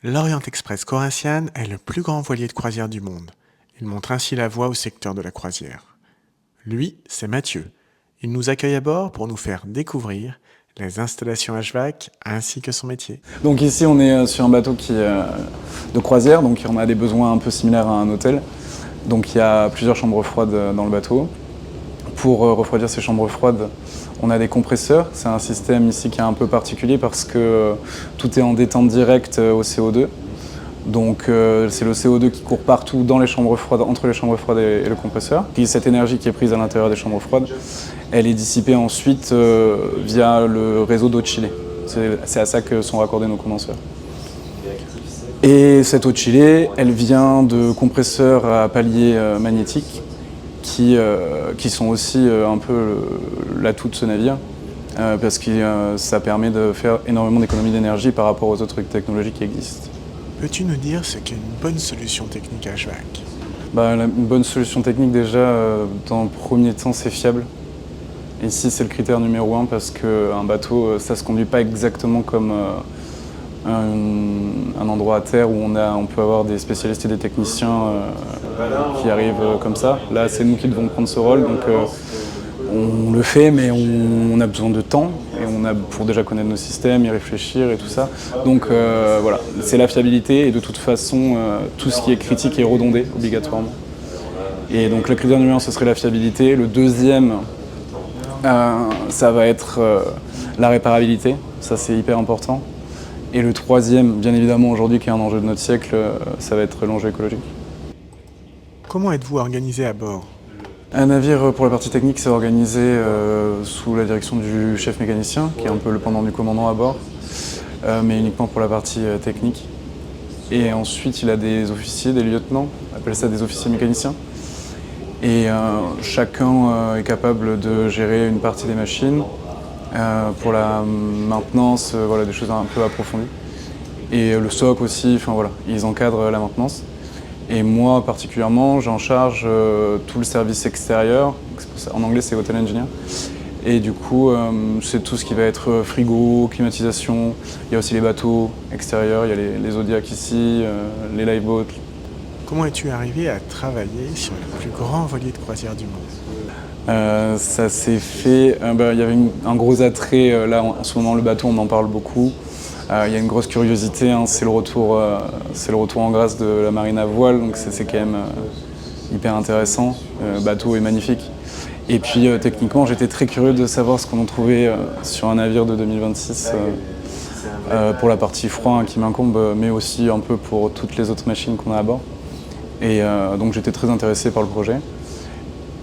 L'Orient Express Corinthian est le plus grand voilier de croisière du monde. Il montre ainsi la voie au secteur de la croisière. Lui, c'est Mathieu. Il nous accueille à bord pour nous faire découvrir les installations HVAC ainsi que son métier. Donc ici on est sur un bateau qui est de croisière, donc on a des besoins un peu similaires à un hôtel. Donc il y a plusieurs chambres froides dans le bateau. Pour refroidir ces chambres froides, on a des compresseurs. C'est un système ici qui est un peu particulier parce que tout est en détente directe au CO2. Donc c'est le CO2 qui court partout dans les chambres froides, entre les chambres froides et le compresseur. Et cette énergie qui est prise à l'intérieur des chambres froides, elle est dissipée ensuite via le réseau d'eau de chillée. C'est à ça que sont raccordés nos condenseurs. Et cette eau de chillée, elle vient de compresseurs à paliers magnétiques qui sont aussi un peu l'atout de ce navire parce que ça permet de faire énormément d'économies d'énergie par rapport aux autres technologies qui existent. Peux-tu nous dire ce qu'est une bonne solution technique HVAC ? Une bonne solution technique déjà, dans le premier temps, c'est fiable. Ici, c'est le critère numéro 1 parce qu'un bateau, ça ne se conduit pas exactement comme un endroit à terre où on peut avoir des spécialistes et des techniciens qui arrivent comme ça. Là, c'est nous qui devons prendre ce rôle, donc on le fait, mais on a besoin de temps et pour déjà connaître nos systèmes, y réfléchir et tout ça. Donc voilà, c'est la fiabilité et de toute façon, tout ce qui est critique est redondé obligatoirement. Et donc le critère numéro 1, ce serait la fiabilité. Le deuxième, ça va être la réparabilité, ça c'est hyper important. Et le troisième, bien évidemment aujourd'hui qui est un enjeu de notre siècle, ça va être l'enjeu écologique. Comment êtes-vous organisé à bord ? Un navire, pour la partie technique, c'est organisé sous la direction du chef mécanicien, qui est un peu le pendant du commandant à bord, mais uniquement pour la partie technique. Et ensuite, il a des officiers, des lieutenants, on appelle ça des officiers mécaniciens. Et chacun est capable de gérer une partie des machines. Pour la maintenance, voilà, des choses un peu approfondies. Et le SOC aussi, enfin voilà, ils encadrent la maintenance. Et moi particulièrement, j'en charge tout le service extérieur, en anglais c'est Hotel Engineer. Et du coup, c'est tout ce qui va être frigo, climatisation, il y a aussi les bateaux extérieurs, il y a les Zodiac ici, les lifeboats. Comment es-tu arrivé à travailler sur le plus grand voilier de croisière du monde ? Ça s'est fait, il y avait un gros attrait, là en ce moment le bateau on en parle beaucoup. Il y a une grosse curiosité, hein, c'est le retour en grâce de la marine à voile, donc c'est quand même hyper intéressant. Le bateau est magnifique. Et puis techniquement, j'étais très curieux de savoir ce qu'on en trouvait sur un navire de 2026 pour la partie froid qui m'incombe, mais aussi un peu pour toutes les autres machines qu'on a à bord. Et donc j'étais très intéressé par le projet.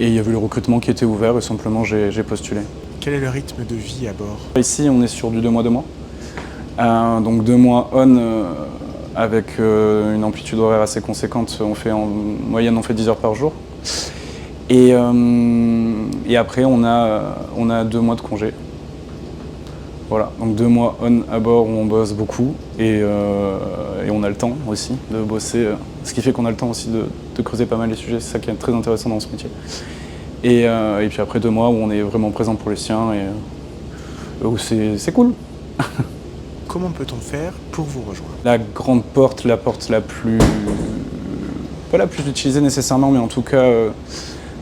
Et il y avait le recrutement qui était ouvert et simplement j'ai postulé. Quel est le rythme de vie à bord ? Ici, on est sur du 2 mois, 2 mois. Donc 2 mois on avec une amplitude horaire assez conséquente. En moyenne, on fait 10 heures par jour. Et après, on a 2 mois de congé. Voilà, donc 2 mois on à bord où on bosse beaucoup et on a le temps aussi de bosser. Ce qui fait qu'on a le temps aussi de creuser pas mal les sujets. C'est ça qui est très intéressant dans ce métier. Et puis après 2 mois où on est vraiment présent pour les siens et où c'est cool. Comment peut-on faire pour vous rejoindre ? La grande porte, la porte la plus... pas la plus utilisée nécessairement, mais en tout cas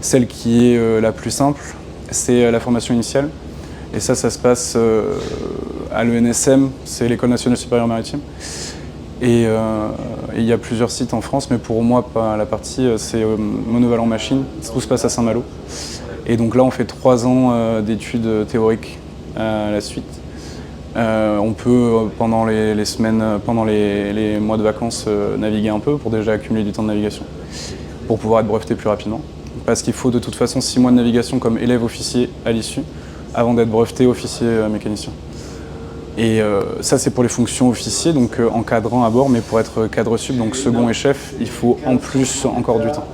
celle qui est la plus simple, c'est la formation initiale. Et ça se passe à l'ENSM, c'est l'École nationale supérieure maritime. Et il y a plusieurs sites en France, mais pour moi, la partie, c'est Monovalent Machine. Tout se passe à Saint-Malo. Et donc là, on fait 3 ans d'études théoriques à la suite. On peut, pendant les semaines, pendant les mois de vacances, naviguer un peu pour déjà accumuler du temps de navigation, pour pouvoir être breveté plus rapidement. Parce qu'il faut de toute façon 6 mois de navigation comme élève officier à l'issue, avant d'être breveté officier mécanicien. Et ça, c'est pour les fonctions officiers, donc encadrant à bord, mais pour être cadre sup, donc second et chef, il faut en plus encore du temps.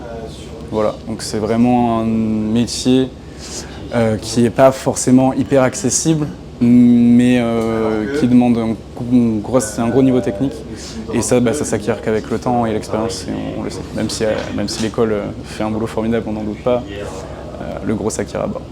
Voilà, donc c'est vraiment un métier qui n'est pas forcément hyper accessible, mais qui demande un gros niveau technique. Et ça, ça s'acquiert qu'avec le temps et l'expérience, et on le sait. Même si l'école fait un boulot formidable, on n'en doute pas, le gros s'acquiert à bord.